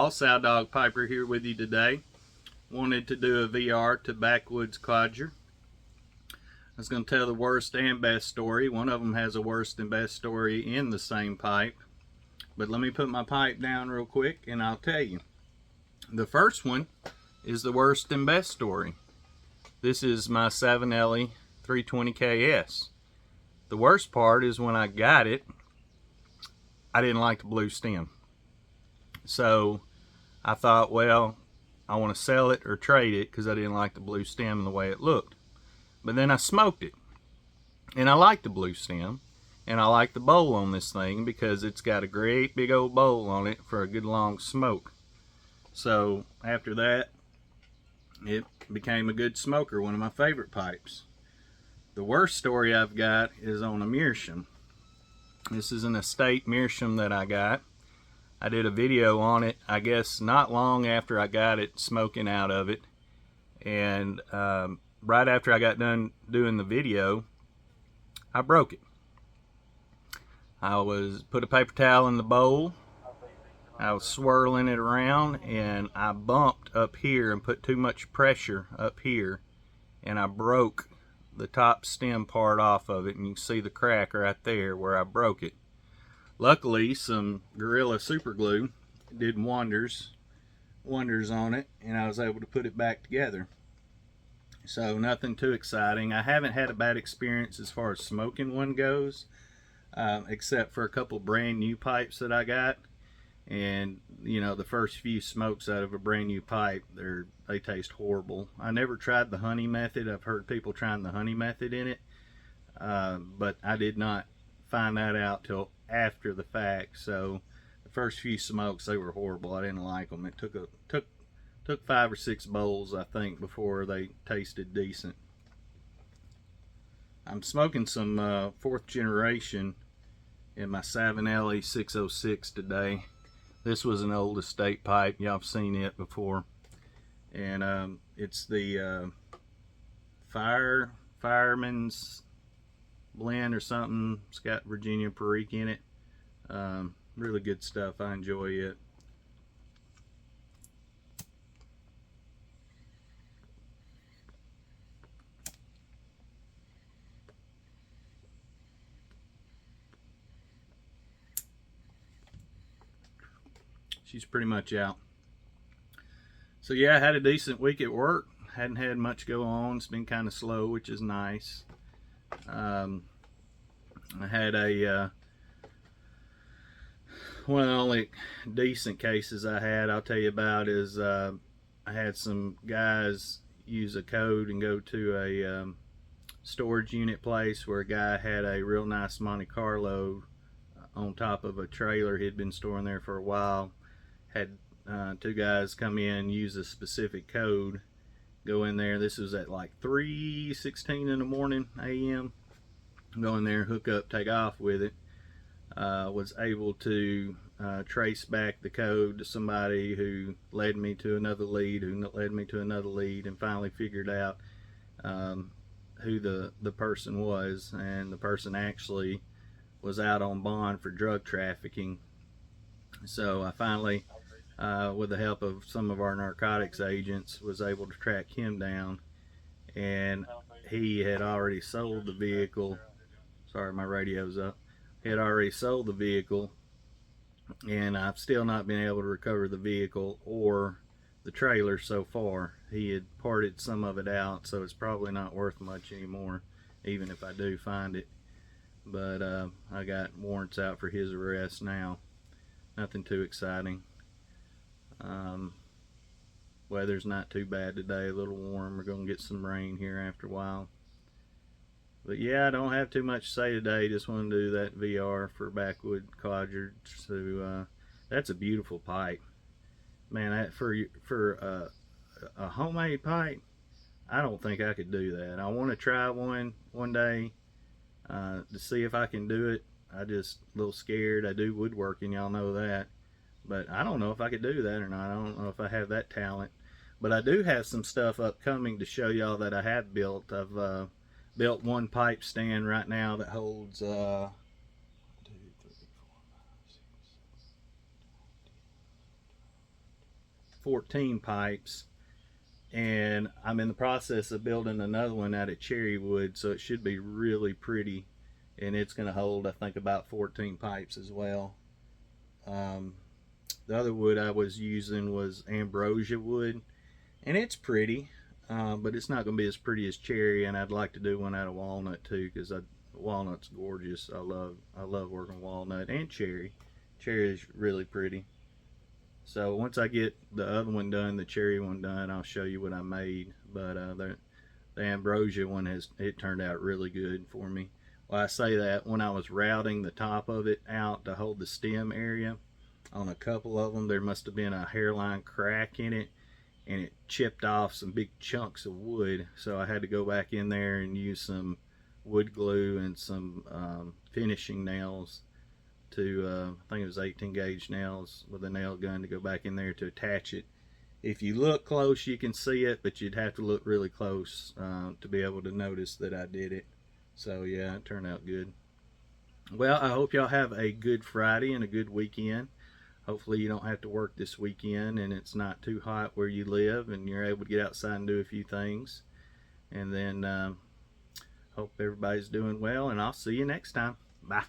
y'all, Sow Dog Piper here with you today. Wanted to do a VR to Backwoods Codger. I was going to tell the worst and best story. One of them has a worst and best story in the same pipe. But let me put my pipe down real quick and I'll tell you. The first one is the worst and best story. This is my Savinelli 320KS. The worst part is when I got it, I didn't like the blue stem. So I thought, well, I want to sell it or trade it because I didn't like the blue stem and the way it looked. But then I smoked it, and I like the blue stem, and I like the bowl on this thing because it's got a great big old bowl on it for a good long smoke. So after that, it became a good smoker, one of my favorite pipes. The worst story I've got is on a meerschaum. This is an estate meerschaum that I got. I did a video on it, I guess not long after I got it, smoking out of it. And right after I got done doing the video, I broke it. I put a paper towel in the bowl. I was swirling it around and I bumped up here and put too much pressure up here. And I broke the top stem part off of it, and you can see the crack right there where I broke it. Luckily, some Gorilla Super Glue did wonders on it, and I was able to put it back together. So nothing too exciting. I haven't had a bad experience as far as smoking one goes, except for a couple brand new pipes that I got. And you know, the first few smokes out of a brand new pipe, they taste horrible. I never tried the honey method. I've heard people trying the honey method in it, but I did not find that out till after the fact. So the first few smokes, they were horrible. I didn't like them. It took 5 or 6 bowls, I think, before they tasted decent. I'm smoking some 4th generation in my Savinelli 606 today. This was an old estate pipe. Y'all have seen it before. And it's the Fireman's blend or something. It's got Virginia Perique in it. Really good stuff. I enjoy it. She's pretty much out. So yeah, I had a decent week at work. Hadn't had much go on. It's been kind of slow, which is nice. I had one of the only decent cases I had, I'll tell you about, is I had some guys use a code and go to a storage unit place where a guy had a real nice Monte Carlo on top of a trailer he'd been storing there for a while. Had 2 guys come in, use a specific code, go in there. This was at like 3:16 in the morning a.m. Go in there, hook up, take off with it. Was able to trace back the code to somebody who led me to another lead, and finally figured out who the person was. And the person actually was out on bond for drug trafficking. So I finally, with the help of some of our narcotics agents, was able to track him down. And he had already sold the vehicle. Sorry, my radio's up. He had already sold the vehicle, and I've still not been able to recover the vehicle or the trailer so far. He had parted some of it out, so it's probably not worth much anymore, even if I do find it. But I got warrants out for his arrest now. Nothing too exciting. Weather's not too bad today, a little warm. We're going to get some rain here after a while. But yeah, I don't have too much to say today. Just wanted to do that VR for Backwoods Codger. So that's a beautiful pipe, man. For a homemade pipe, I don't think I could do that. I want to try one day to see if I can do it. I just a little scared. I do woodworking, y'all know that, but I don't know if I could do that or not. I don't know if I have that talent. But I do have some stuff upcoming to show y'all that I have built. I've built one pipe stand right now that holds 1, 2, 3, 4, 5, 6, 7, 8, 9, 10, 14 pipes, and I'm in the process of building another one out of cherry wood, so it should be really pretty, and it's going to hold, I think, about 14 pipes as well. The other wood I was using was ambrosia wood, and it's pretty, but it's not going to be as pretty as cherry, and I'd like to do one out of walnut too, because walnut's gorgeous. I love working walnut and cherry. Cherry is really pretty. So once I get the other one done, the cherry one done, I'll show you what I made. But the ambrosia one it turned out really good for me. Well, I say that when I was routing the top of it out to hold the stem area, on a couple of them there must have been a hairline crack in it, and it chipped off some big chunks of wood. So I had to go back in there and use some wood glue and some finishing nails to I think it was 18 gauge nails with a nail gun to go back in there to attach it. If you look close you can see it, but you'd have to look really close to be able to notice that I did it. So yeah, it turned out good. Well, I hope y'all have a good Friday and a good weekend. Hopefully you don't have to work this weekend, and it's not too hot where you live, and you're able to get outside and do a few things. And then hope everybody's doing well, and I'll see you next time. Bye.